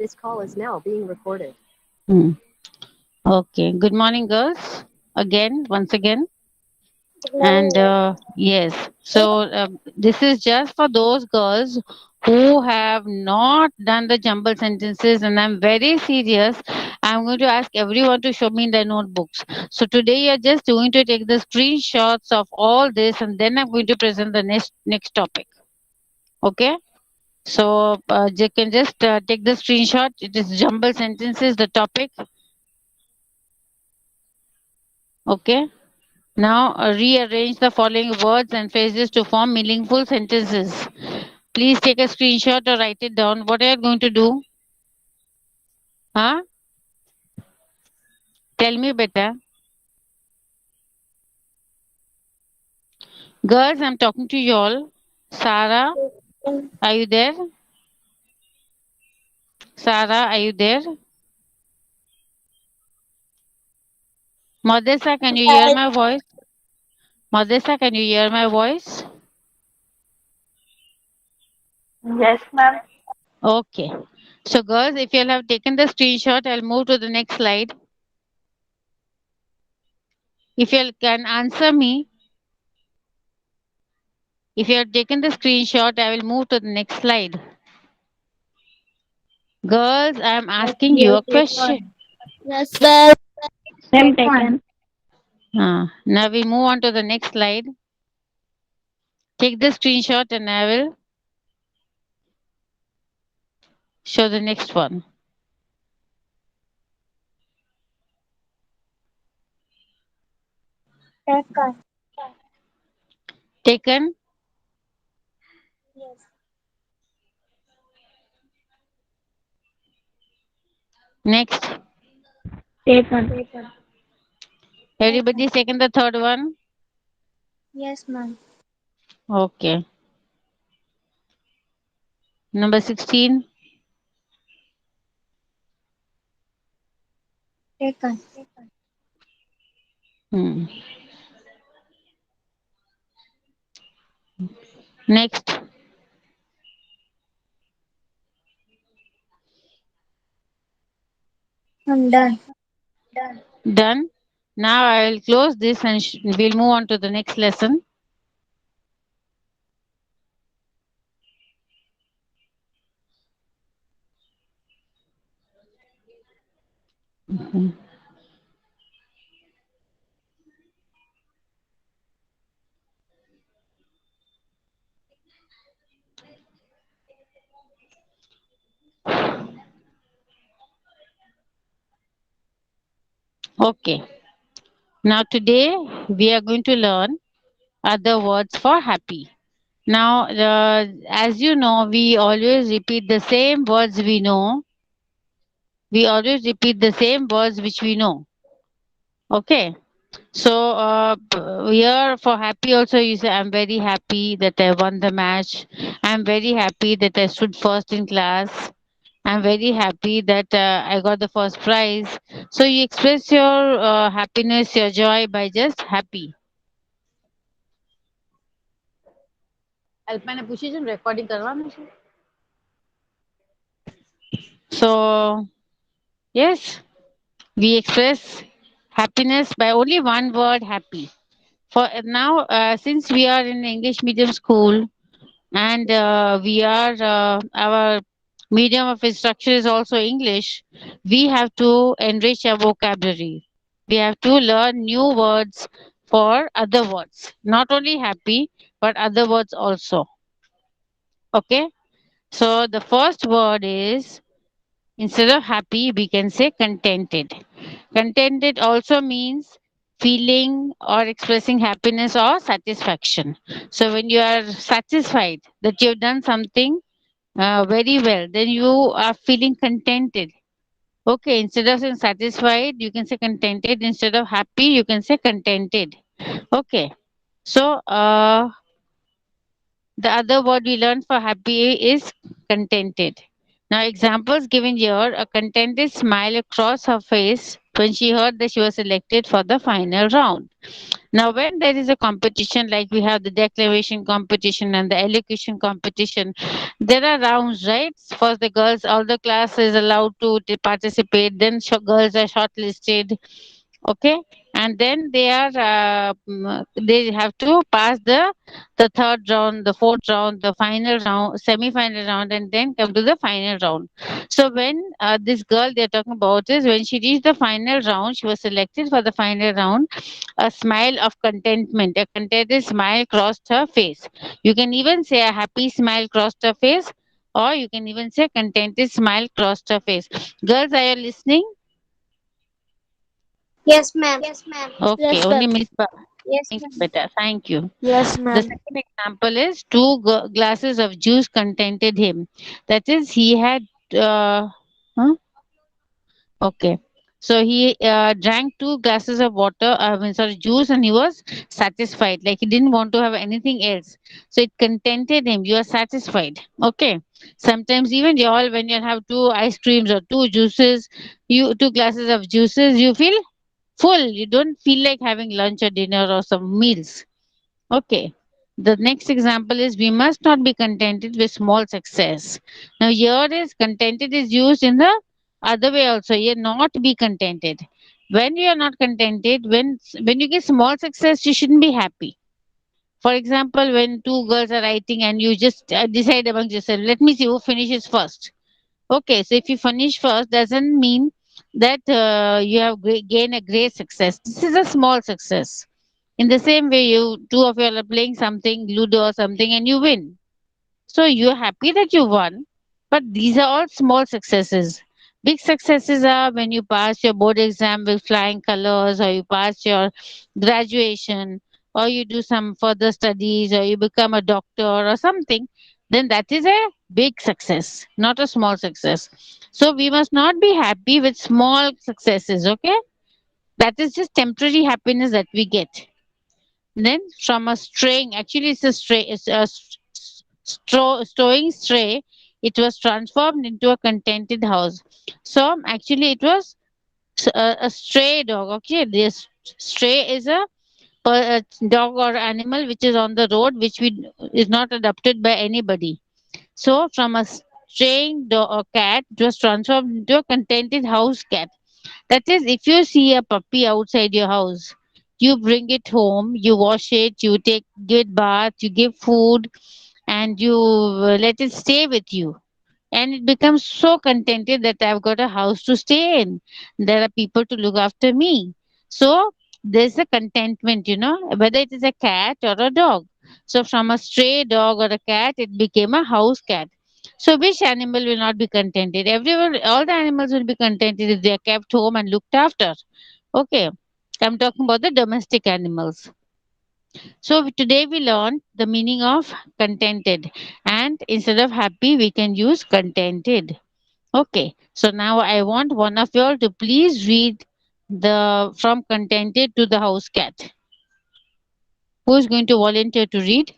This call is now being recorded. Hmm. Okay. Good morning, girls. Once again. And yes, so this is just for those girls who have not done the jumble sentences, and I'm very serious. I'm going to ask everyone to show me their notebooks. So today you're just going to take the screenshots of all this, and then I'm going to present the next topic. Okay. So you can just take the screenshot. It is jumble sentences, the topic. Okay. Now rearrange the following words and phrases to form meaningful sentences. Please take a screenshot or write it down. What are you going to do? Huh? Tell me better. Girls, I'm talking to you all. Sarah, are you there? Sarah, are you there? Madessa, can you hear my voice? Madessa, can you hear my voice? Yes, ma'am. Okay. So, girls, if you have taken the screenshot, I'll move to the next slide. If you can answer me, if you have taken the screenshot, I will move to the next slide. Girls, I'm asking you a question. Yes, ma'am. Same taken. Now we move on to the next slide. Take the screenshot and I will show the next one. Taken. Taken. Yes. Next. Taken. Taken. Everybody's taken the third one. Yes, ma'am. Okay. Number 16. Taken. Hmm. Next. I'm done. Done. Now I will close this and we'll move on to the next lesson. Mhm. Okay. Now today we are going to learn other words for happy. Now, as you know, we always repeat the same words we know. We always repeat the same words which we know. Okay. So here for happy also you say I'm very happy that I won the match. I'm very happy that I stood first in class. I'm very happy that I got the first prize. So you express your happiness, your joy by just happy. अल्पाने पूछी जो recording करवाना છે. So yes, we express happiness by only one word happy. For now, since we are in English medium school, and we are our medium of instruction is also English, we have to enrich our vocabulary. We have to learn new words for other words, not only happy but other words also. Okay, so the first word is, instead of happy we can say contented. Contented also means feeling or expressing happiness or satisfaction. So when you are satisfied that you have done something very well, then you are feeling contented. Okay, instead of saying satisfied, you can say contented. Instead of happy, you can say contented. Okay, so the other word we learned for happy is contented. Now, examples given here: a contented smile across her face when she heard that she was selected for the final round. Now, when there is a competition, like we have the declaration competition and the elocution competition, there are rounds, right? First, the girls, all the class is allowed to participate. Then, girls are shortlisted. Okay, and then they have to pass the third round, the fourth round, the final round, semi-final round, and then come to the final round. So when this girl they're talking about is when she reached the final round, she was selected for the final round. A smile of contentment, a contented smile crossed her face. You can even say a happy smile crossed her face, or you can even say contented smile crossed her face. Girls, are you listening? Yes, ma'am. Okay, Yes, only ma'am. Miss. Yes, Thanks, ma'am. better. Thank you. Yes, The ma'am. second example is two glasses of juice contented him. That is, he had. Huh? Okay. So he drank two glasses of water, I mean, sorry, juice, and he was satisfied. Like he didn't want to have anything else. So it contented him. You are satisfied. Okay. Sometimes even you all, when you have two ice creams or two juices, you two glasses of juices, you feel full. You don't feel like having lunch or dinner or some meals. Okay. The next example is we must not be contented with small success. Now here is contented is used in the other way also. Here not be contented. When you are not contented, when you get small success, you shouldn't be happy. For example, when two girls are writing and you just decide among yourself, let me see who finishes first. Okay, so if you finish first, doesn't mean that you have gained a great success. This is a small success. In the same way, you two of you are playing something, Ludo or something, and you win. So you're happy that you won, but these are all small successes. Big successes are when you pass your board exam with flying colors, or you pass your graduation, or you do some further studies, or you become a doctor or something. Then that is a big success, not a small success. So we must not be happy with small successes, okay? That is just temporary happiness that we get. Then from a straying, actually it's a stray, it's a stowing stray. It was transformed into a contented house. So actually it was a stray dog. Okay, this stray is a dog or animal which is on the road, which we is not adopted by anybody. So from a straying dog or cat, it was transformed into a contented house cat. That is, if you see a puppy outside your house, you bring it home, you wash it, you give it bath, you give food, and you let it stay with you. And it becomes so contented that I've got a house to stay in. There are people to look after me. So there's a contentment, whether it is a cat or a dog. So from a stray dog or a cat, it became a house cat. So which animal will not be contented? Everyone, all the animals will be contented if they are kept home and looked after. Okay. I'm talking about the domestic animals. So today we learned the meaning of contented, and instead of happy, we can use contented. Okay. So now I want one of you all to please read the from contented to the house cat. Who is going to volunteer to read?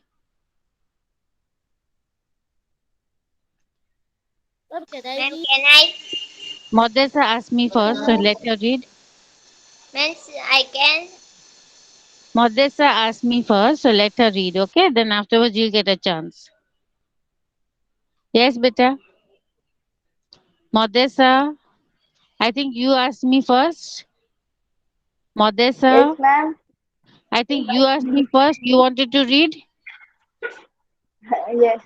Ma'am, can I? Modessa asked me first, so let her read. Ma'am, I can. Modessa asked me first, so let her read. Okay. Then afterwards you'll get a chance. Yes, beta. Modessa, I think you asked me first. Yes, Modessa, ma'am. I think you asked me first. You wanted to read? Yes.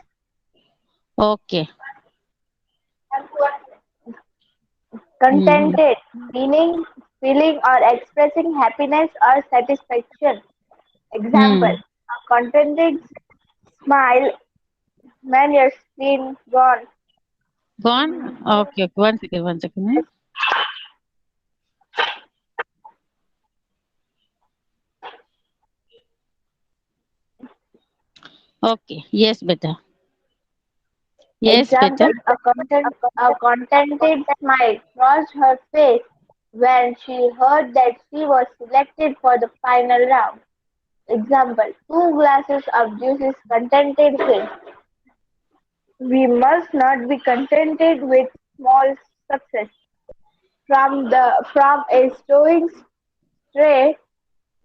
Okay. Mhm. Contented, meaning feeling or expressing happiness or satisfaction. Example, Hmm. a contented smile when your screen gone. Gone? Okay, okay. One second, one second. Okay. Yes, beta. Yes, Example, beta. a contented smile crossed her face when she heard that she was selected for the final round. Example, two glasses of juice is contented him. We must not be contented with small success. From a stowing stray,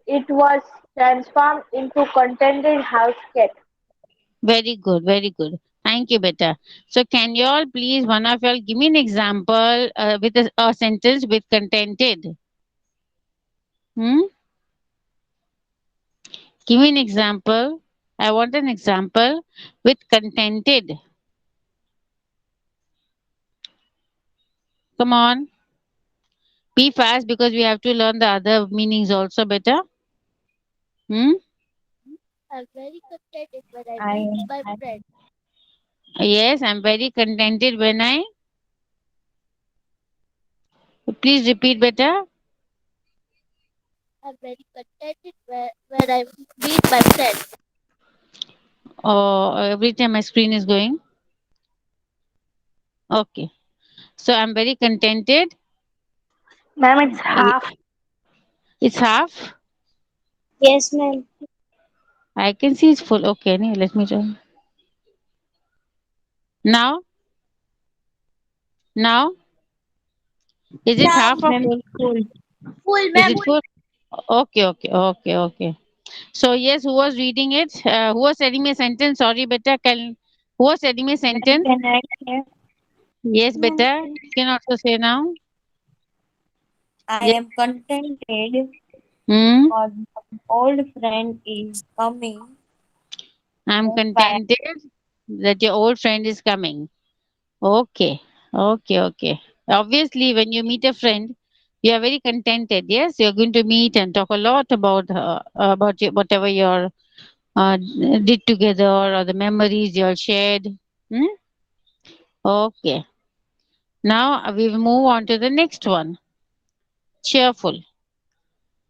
it was transformed into contented house cat. Very good, very good. Thank you, beta. So, can you all please, one of y'all, give me an example with a sentence with contented? Hmm? Give me an example. I want an example with contented. Come on, be fast because we have to learn the other meanings also, beta. Hmm? I'm very contented when I I meet am my friend. Yes, I'm very contented when I. Please repeat, beta. I'm very contented when I meet my friend. Oh, every time my screen is going. Okay. So I'm very contented. Ma'am, it's half. It's half. Yes, ma'am. I can see it's full. Okay, anyway, let me try. Now, now, is it Yes, half or ma'am. full? Full. Full, Is ma'am. it full? Okay, okay, okay, okay. So yes, who was reading it? Who was telling me a sentence? Sorry, beta. Who was telling me a Ma'am, sentence? can I say? Yes, Ma'am, beta. You can also say now. I Yes. am contented Hmm. because my old friend is coming. I'm That's why. contented that your old friend is coming. Okay, okay, okay. Obviously, when you meet a friend, you are very contented. Yes, you're going to meet and talk a lot about whatever you uh, did together or the memories you all shared. Hmm? Okay. Now we will move on to the next one. Cheerful.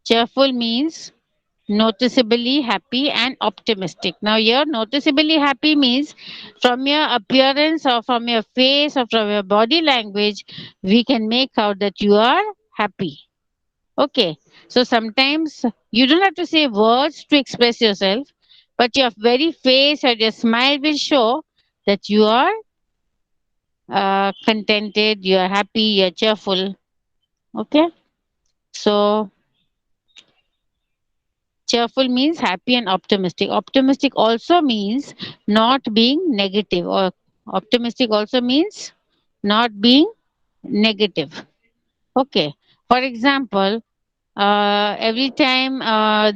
Cheerful means noticeably happy and optimistic. Now, here, noticeably happy means from your appearance or from your face or from your body language, we can make out that you are happy. Okay, so sometimes you don't have to say words to express yourself, but your very face or your smile will show that you are contented, you are happy, you are cheerful. Okay, so cheerful means happy and optimistic. Optimistic also means not being negative, or optimistic also means not being negative. Okay. For example, every time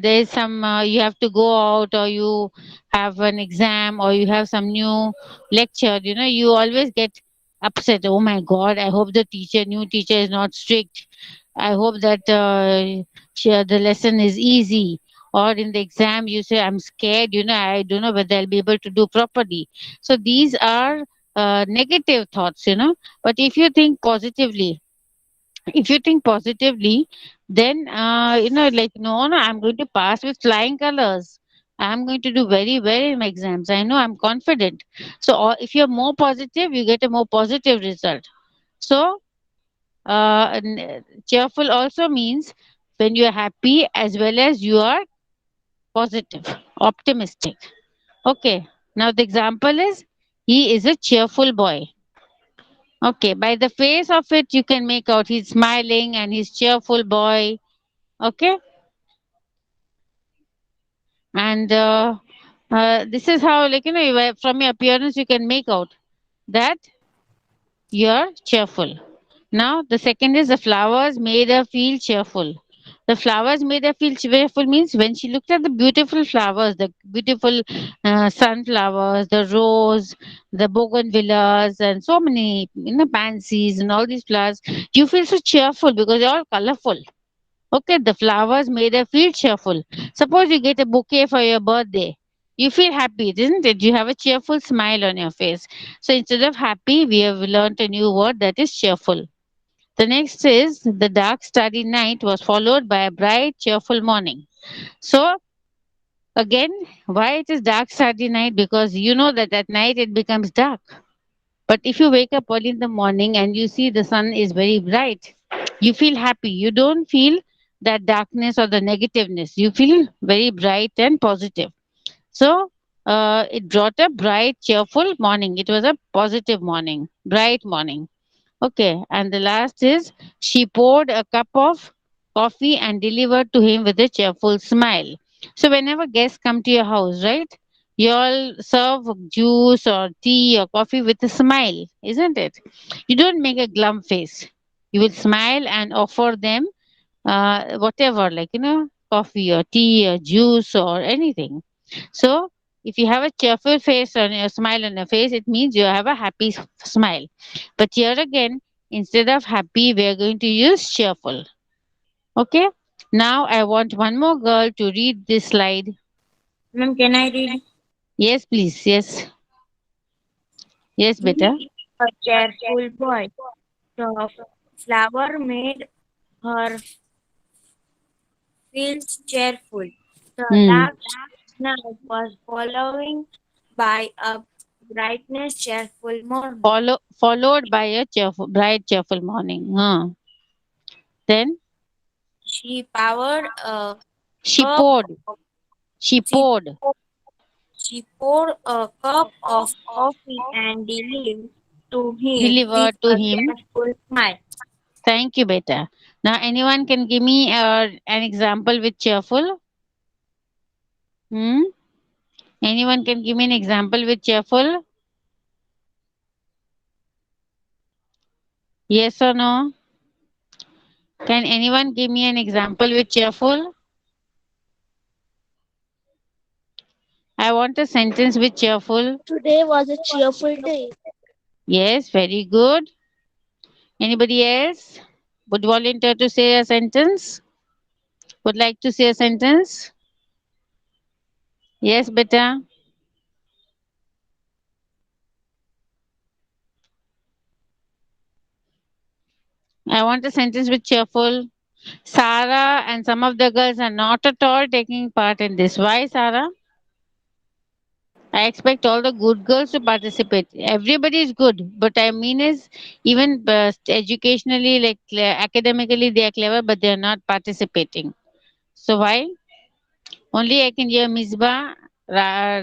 there is some you have to go out or you have an exam or you have some new lecture, you always get upset. Oh my god, I hope the new teacher is not strict. I hope that the lesson is easy. Or in the exam you say I'm scared, I don't know whether I'll be able to do properly. So these are negative thoughts. But if you think positively, then like, no, I'm going to pass with flying colors. I'm going to do very well in my exams. I know, I'm confident. So if you're more positive, you get a more positive result. So cheerful also means when you are happy as well as you are positive, optimistic. Okay, now the example is he is a cheerful boy. Okay, by the face of it, you can make out he's smiling and he's cheerful boy. Okay, and this is how, like, from your appearance, you can make out that you're cheerful. Now, the second is the flowers made her feel cheerful. The flowers made her feel cheerful means when she looked at the beautiful flowers, the beautiful sunflowers, the rose, the bougainvilleas, and so many, pansies and all these flowers, you feel so cheerful because they're all colorful. Okay, the flowers made her feel cheerful. Suppose you get a bouquet for your birthday. You feel happy, isn't it? You have a cheerful smile on your face. So instead of happy, we have learned a new word that is cheerful. The next is the dark, starry night was followed by a bright, cheerful morning. So again, why it is dark, starry night? Because you know that at night it becomes dark. But if you wake up early in the morning and you see the sun is very bright, you feel happy. You don't feel that darkness or the negativeness. You feel very bright and positive. So it brought a bright, cheerful morning. It was a positive morning, bright morning. Okay, and the last is she poured a cup of coffee and delivered to him with a cheerful smile. So whenever guests come to your house, right, you all serve juice or tea or coffee with a smile, isn't it? You don't make a glum face. You will smile and offer them whatever, like, coffee or tea or juice or anything. So if you have a cheerful face or a smile on your face, it means you have a happy smile. But here again, instead of happy, we are going to use cheerful. Okay. Now I want one more girl to read this slide. Ma'am, can I read? Yes, please. Yes. Yes, He beta. is a cheerful boy. The flower made her feel cheerful. The Hmm. dark night was following by a brightness cheerful morning. Followed by a cheerful, bright, cheerful morning. Huh. Then She poured a she cup poured. of She she, poured. she poured a cup of coffee and delivered to him with Delivered to a him. cheerful smile. Thank you, beta. Now, anyone can give me an example with cheerful? Hmm? Anyone can give me an example with cheerful? Yes or no? Can anyone give me an example with cheerful? I want a sentence with cheerful. Today was a cheerful day. Yes, very good. Anybody else would volunteer to say a sentence? Would like to say a sentence? Yes, beta. I want a sentence with cheerful. Sarah and some of the girls are not at all taking part in this. Why, Sarah? I expect all the good girls to participate. Everybody is good, but I mean is even educationally, like academically, they are clever, but they are not participating. So why? Only I can hear Misbah.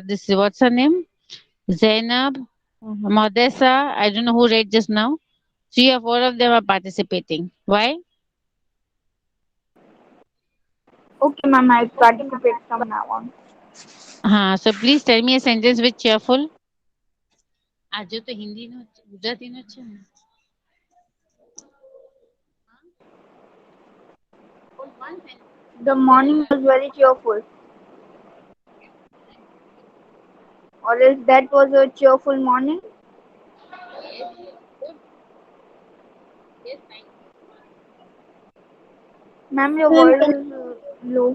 This is what's her name? Zainab, Modessa. I don't know who read just now. Three or four of them are participating. Why? Okay, ma'am, I'll participate from now on. So please tell me a sentence with cheerful. આજે તો હિન્દી નો ગુજરાતી નો છે ને. The morning was very cheerful, or else that was a cheerful morning. Ma'am, your Ma'am, voice is low.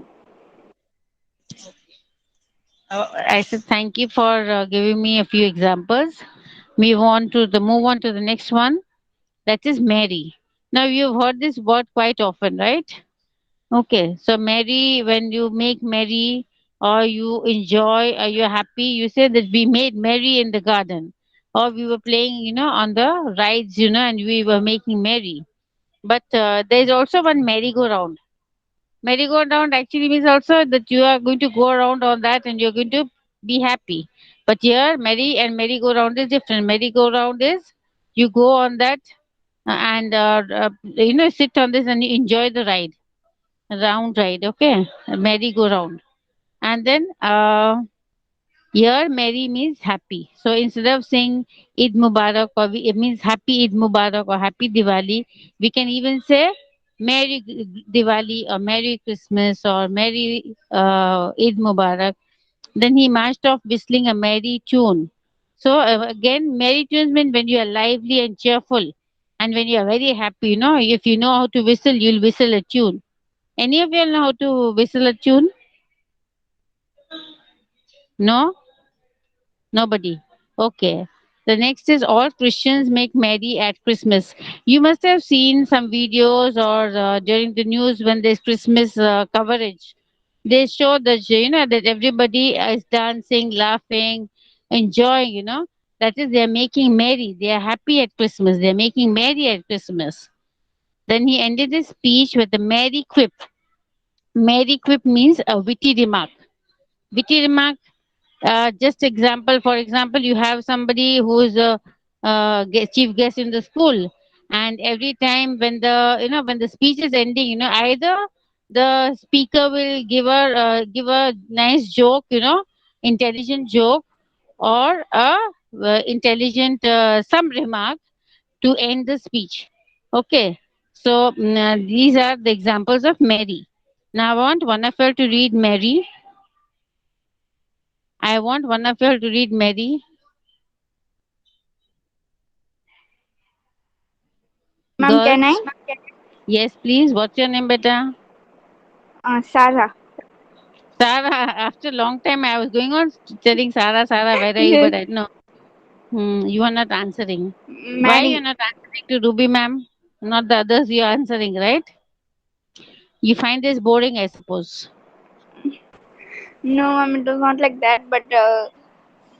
I said thank you for giving me a few examples. Move on to the next one. That is Mary. Now you've heard this word quite often, right? Okay, so merry, when you make merry or you enjoy or you're happy, you say that we made merry in the garden or we were playing, on the rides, and we were making merry. But there's also one merry-go-round. Merry-go-round actually means also that you are going to go around on that and you're going to be happy. But here, merry and merry-go-round is different. Merry-go-round is you go on that and sit on this and you enjoy the ride, round ride. Okay, merry-go-round. And then here, merry means happy. So instead of saying Eid Mubarak or it means happy Eid Mubarak or happy Diwali, we can even say Merry Diwali or Merry Christmas or Merry Eid Mubarak. Then he marched off whistling a merry tune. So again, merry tunes mean when you are lively and cheerful, and when you are very happy. If you know how to whistle, you'll whistle a tune. Any of you know how to whistle a tune? No. Nobody. Okay. The next is all Christians make merry at Christmas. You must have seen some videos or during the news when there's Christmas coverage. They show that that everybody is dancing, laughing, enjoying. That is they are making merry. They are happy at Christmas. They are making merry at Christmas. Then he ended his speech with a merry quip. Merry quip means a witty remark. Witty remark, just example, for example, you have somebody who is a chief guest in the school, and every time when the speech is ending, either the speaker will give a nice joke, intelligent joke, or a intelligent some remark to end the speech. Okay, so these are the examples of Mary. Now I want one of you to read Mary. I want one of you to read Mary. Ma'am, can I? Girls, yes, please. What's your name, beta? Sarah. Sarah. After a long time, I was going on telling Sarah, Sarah, where are you? Yes, But I know you are not answering. Why you are Mary. not answering to Ruby, ma'am? Not the others you are answering, right? You find this boring, I suppose. No, ma'am, it was not like that, but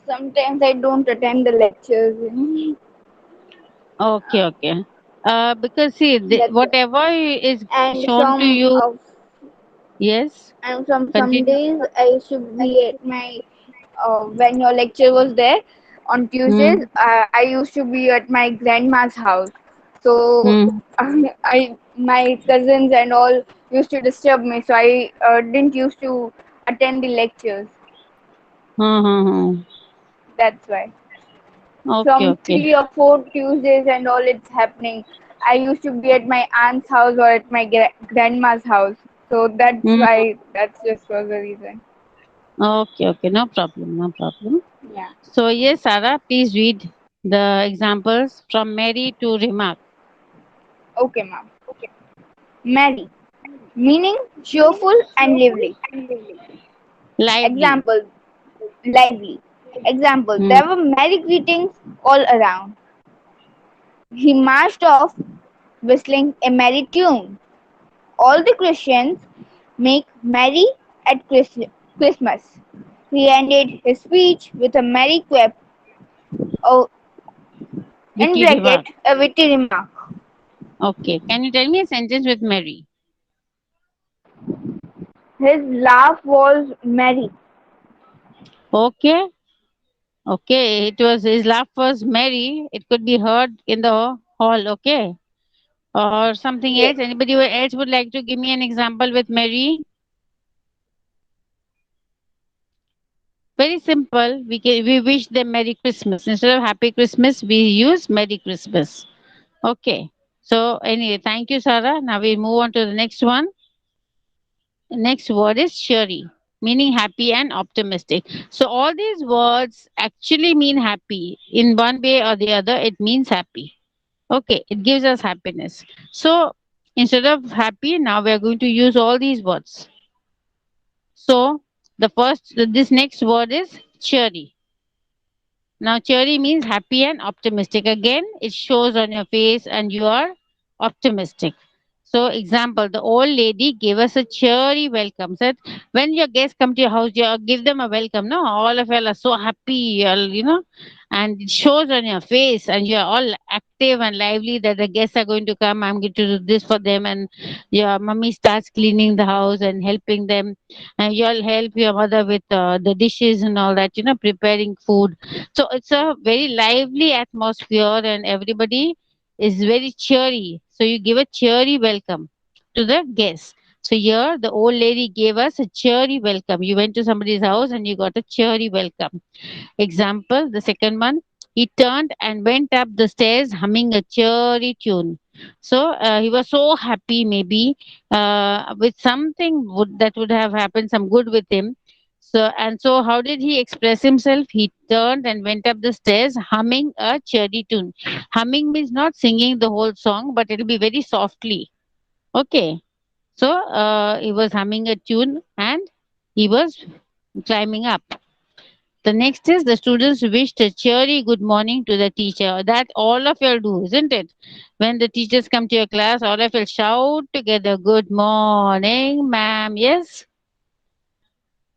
sometimes I don't attend the lectures. Okay, okay. Because see, That's it. whatever is And shown to you, yes, from some continue. days I used to be at my when your lecture was there on Tuesdays. Hmm. I used to be at my grandma's house. So Hmm. I my cousins and all used to disturb me, so I didn't used to attend the lectures. Hmm. Hmm. Hmm. That's why. Okay, From okay. 3 or 4 Tuesdays and all it's happening. I used to be at my aunt's house or at my grandma's house. So that's Hmm. why that's just was the reason. Okay, okay. No problem, no problem. Yeah. So yes, Sarah, please read the examples from Mary to remark. Okay, ma'am. Merry, meaning cheerful and lively. Lively. Example, lively. Example, Hmm. there were merry greetings all around. He marched off whistling a merry tune. All the Christians make merry at Christmas. He ended his speech with a merry quip, oh, in Witty bracket, remark. a witty remark. Okay. Can you tell me a sentence with Mary? His laugh was merry. Okay. Okay. It was his laugh was merry. It could be heard in the hall. Okay. Or something Yes. else. Anybody else would like to give me an example with Mary? Very simple. We wish them Merry Christmas. Instead of Happy Christmas, we use Merry Christmas. Okay. So anyway, thank you, Sarah. Now we move on to the next one. The next word is cheery, meaning happy and optimistic. So all these words actually mean happy. In one way or the other, it means happy. Okay, it gives us happiness. So instead of happy, now we are going to use all these words. So this next word is cheery. Now, cheery means happy and optimistic. Again, it shows on your face and you are optimistic. So, example, the old lady gave us a cheery welcome. Said, when your guests come to your house, you give them a welcome. No, all of you are so happy, and it shows on your face, and you are all active and lively that the guests are going to come. I'm going to do this for them, and your mummy starts cleaning the house and helping them, and you'll help your mother with the dishes and all that, preparing food. So it's a very lively atmosphere and everybody is very cheery. So you give a cheery welcome to the guests. So here the old lady gave us a cheery welcome. You went to somebody's house and you got a cheery welcome. Example, the second one, he turned and went up the stairs humming a cheery tune. So he was so happy, maybe with something that would have happened, some good with him. So how did he express himself? He turned and went up the stairs humming a cheery tune. Humming means not singing the whole song, but it'll be very softly. Okay. So he was humming a tune and he was climbing up. The next is the students wished a cheery good morning to the teacher. That all of you do, isn't it? When the teachers come to your class, all of you shout together, "Good morning, ma'am." Yes.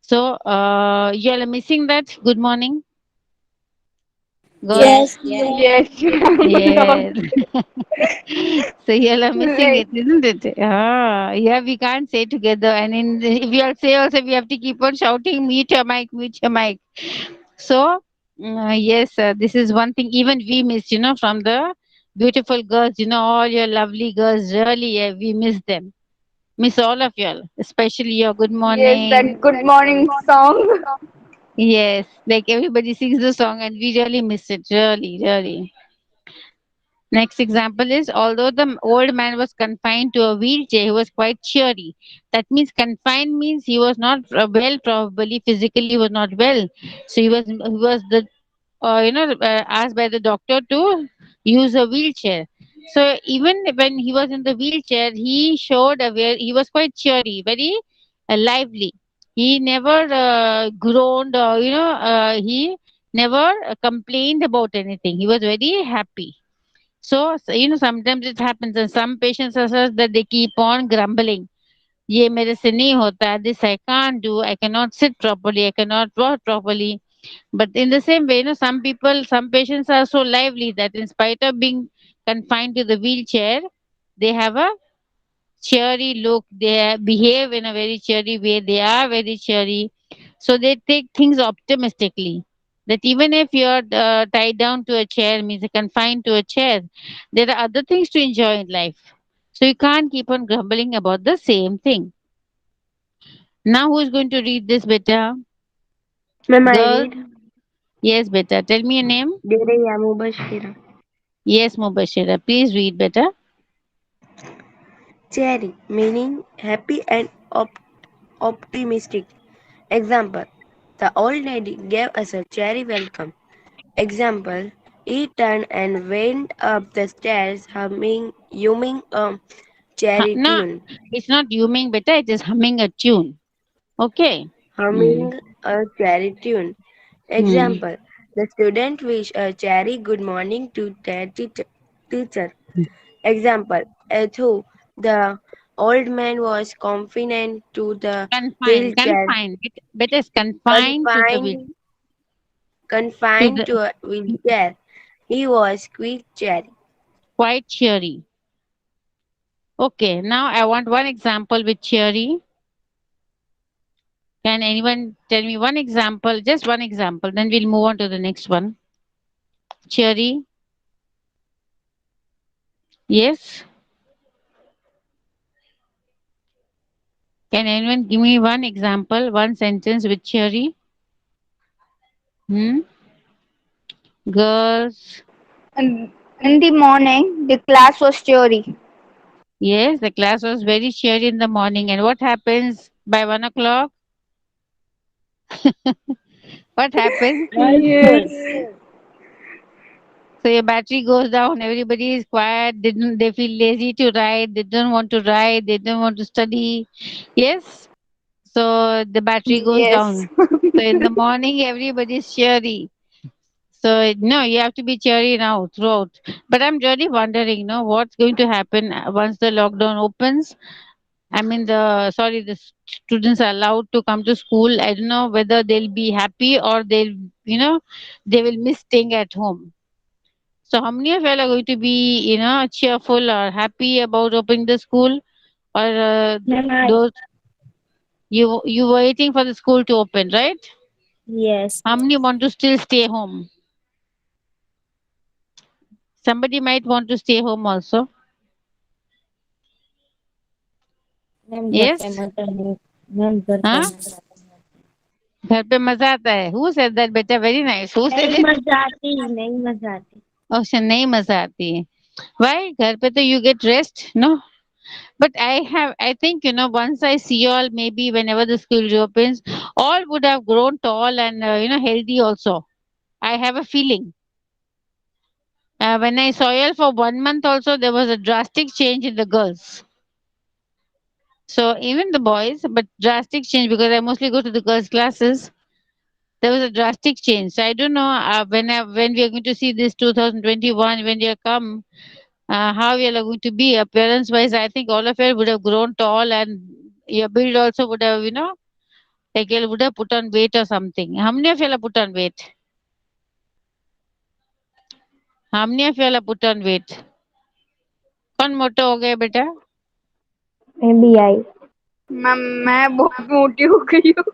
So you are missing that good morning, girls. Yes, Yes. yes. Yes, ma'am. Yes. So you all are missing Right. it, isn't it? Yeah, we can't say together. And if we all say also, we have to keep on shouting, "Mute your mic, mute your mic." So, yes, this is one thing even we miss, from the beautiful girls, all your lovely girls, really, we miss them. Miss all of y'all, especially your good Yes, morning. that good morning song. Yes, like everybody sings the song and we really miss it. Really, really. Next example is although the old man was confined to a wheelchair, he was quite cheery. That means confined means he was not well, probably physically was not well. So he was the asked by the doctor to use a wheelchair. So even when he was in the wheelchair, he showed he was quite cheery, very lively. He never groaned or he never complained about anything. He was very happy. So sometimes it happens, and some patients are such that they keep on grumbling. ये मेरे से नहीं होता, this I can't do, I cannot sit properly, I cannot walk properly. But in the same way, some patients are so lively that in spite of being confined to the wheelchair, they have a cheery look, they behave in a very cheery way, they are very cheery. So they take things optimistically. That even if you're tied down to a chair, means confined to a chair, there are other things to enjoy in life. So you can't keep on grumbling about the same thing. Now, who's going to read this, beta? Ma'am, I Girl? read. Yes, beta. Tell me your name. Dereya Mubashira. Yes, Mubashira. Please read, beta. Cherry, meaning happy and optimistic. Example: the old lady gave us a cherry welcome. Example: he turned and went up the stairs humming a cherry No, tune. it's not humming, beta. It is humming a tune. Okay. Hmm. Humming a cherry tune. Hmm. Example: the student wished a cherry good morning to their teacher. Example: at who the old man was confined to the Confined. wheelchair. Confined. Beta is confined Confined, to confined the to a wheelchair. He was quite cherry. quite cheery. Okay. Now I want one example with cheery. Can anyone tell me one example? Just one example. Then we'll move on to the next one. Cheery. Yes. Can anyone give me one example, one sentence with cheery? Hmm? Girls. And in the morning, the class was cheery. Yes, the class was very cheery in the morning. And what happens by 1 o'clock? What happens? Yes. So your battery goes down, everybody is quiet, they feel lazy to write, they don't want to write, they don't want to study. Yes. So the battery goes Yes. down. So in the morning everybody is cheery. So no, you have to be cheery now throughout. But I'm really wondering, what's going to happen once the lockdown opens. I mean, the students are allowed to come to school. I don't know whether they'll be happy or they will miss staying at home. So, how many of you are going to be, cheerful or happy about opening the school, or Ma'am, those you were waiting for the school to open, right? yes. How many want to still stay home? Somebody might want to stay home also. Ma'am घर पे Yes? मजा नहीं ma'am घर पे Huh? मजा घर पे मजा आता है. Who said that? Better, very nice. Who said नहीं it? मजा आती नहीं मजा आती Oh, नहीं मजा आती है. Why? घर पे तो you get rest, no? But I think, once I see all, maybe whenever the school reopens, all would have grown tall and, healthy also. I have a feeling. When I saw you all for 1 month also, there was a drastic change in the girls. So even the boys, but drastic change because I mostly go to the girls' classes. There was a drastic change. So I don't know when we are going to see this 2021 when you come, how we are going to be appearance wise. I think all of you would have grown tall and your build also would have, like you would have put on weight or something. How many of you have put on weight? How many of you have put on weight? कौन मोटा हो गया बेटा? Maybe I. मैं बहुत मोटी हो गई हूँ.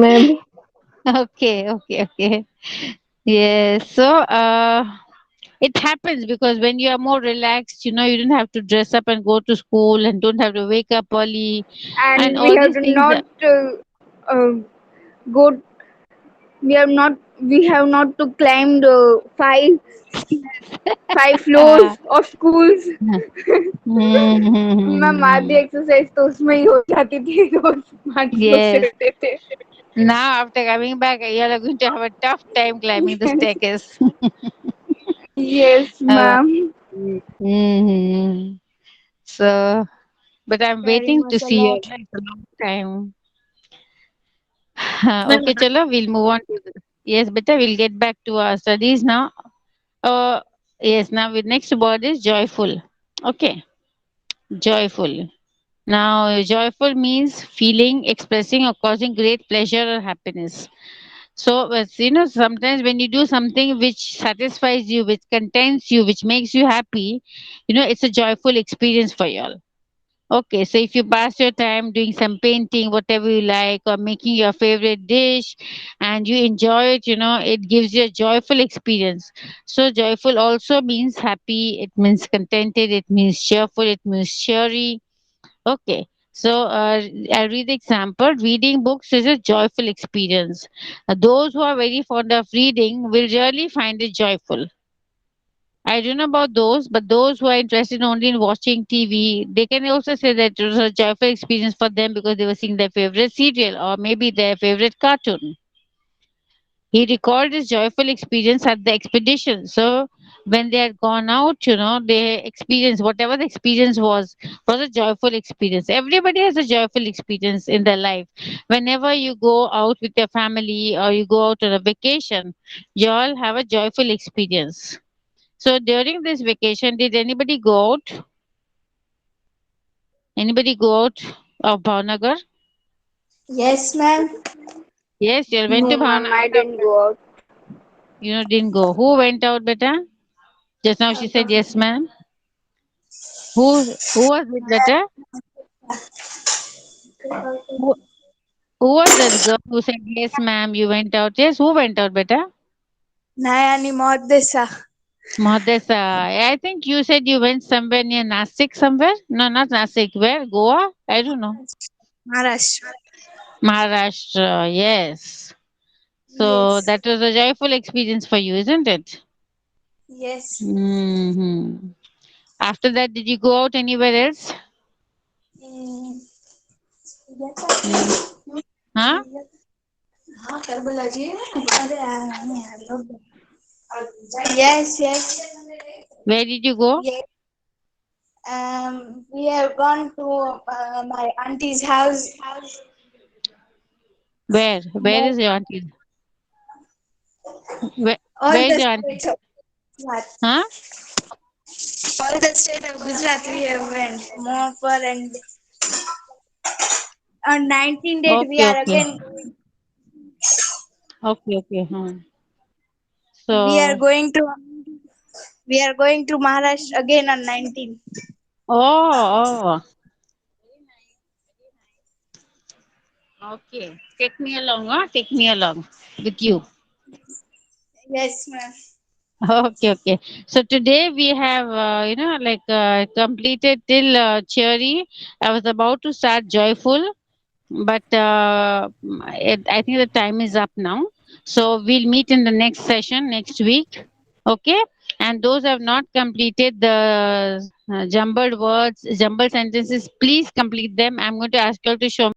Maybe. Okay, okay, okay. Yes. So, It happens because when you are more relaxed, you don't have to dress up and go to school and don't have to wake up early and And we all have these to things. not uh, go. We have not to climb the five floors of schools. Ma'am आधी exercise तो उसमें ही हो जाती थी, रोज 5 floor Yes. चढ़ते थे. Now, after coming back, you are going to have a tough time climbing the staircase. Yes, Uh, ma'am. mhm. So, but I'm Very waiting much to a see you. lot. It's a long time. Okay, chalo, we'll move on to yes, beta, we'll get back to our studies now. Uh, yes, now the next word is joyful. Okay, joyful. Now, joyful means feeling, expressing, or causing great pleasure or happiness. So, sometimes when you do something which satisfies you, which contents you, which makes you happy, it's a joyful experience for you all. Okay, so if you pass your time doing some painting, whatever you like, or making your favorite dish, and you enjoy it, it gives you a joyful experience. So, joyful also means happy, it means contented, it means cheerful, it means cheery. Okay, so I'll read the example. Reading books is a joyful experience. Those who are very fond of reading will really find it joyful. I don't know about those, but those who are interested only in watching TV, they can also say that it was a joyful experience for them because they were seeing their favorite serial or maybe their favorite cartoon. He recalled his joyful experience at the expedition. So when they had gone out, they experienced whatever the experience was a joyful experience. Everybody has a joyful experience in their life. Whenever you go out with your family or you go out on a vacation, you all have a joyful experience. So during this vacation, did anybody go out? Anybody go out of Bhavnagar? Yes, ma'am. Yes, you went to No, ma'am, Bhavnagar. I didn't go out. Didn't go. Who went out, beta? Just now she said yes, ma'am. Who was it, beta? Who, who was that girl who said yes, ma'am? You went out. Yes, who went out, beta? Nayani Modesa. Mahdesa. I think you said you went somewhere near Nasik somewhere. No, not Nasik. Where? Goa? I don't know. Maharashtra. Maharashtra. Yes. So Yes. that was a joyful experience for you, isn't it? Yes. Hmm. After that, did you go out anywhere else? Mm, Hmm. Huh? हाँ कर बोला जी अरे यार नहीं यार लोग yes yes Where did you go? yes we have gone to my auntie's house. Where? Where is your auntie? All Where is the your auntie? states of Gujarat. Huh? All the state of Gujarat we have went more for, and on 19th date we Okay, are okay. again Okay, okay. we are So, going to we are going to Maharashtra again on 19th. oh, okay. Take me along, huh? Take me along with you. Yes, ma'am. Okay, okay. So today we have, completed till cheery. I was about to start joyful, but I think the time is up now. So we'll meet in the next session next week. Okay. And those who have not completed the jumbled words, jumbled sentences, please complete them. I'm going to ask you all to show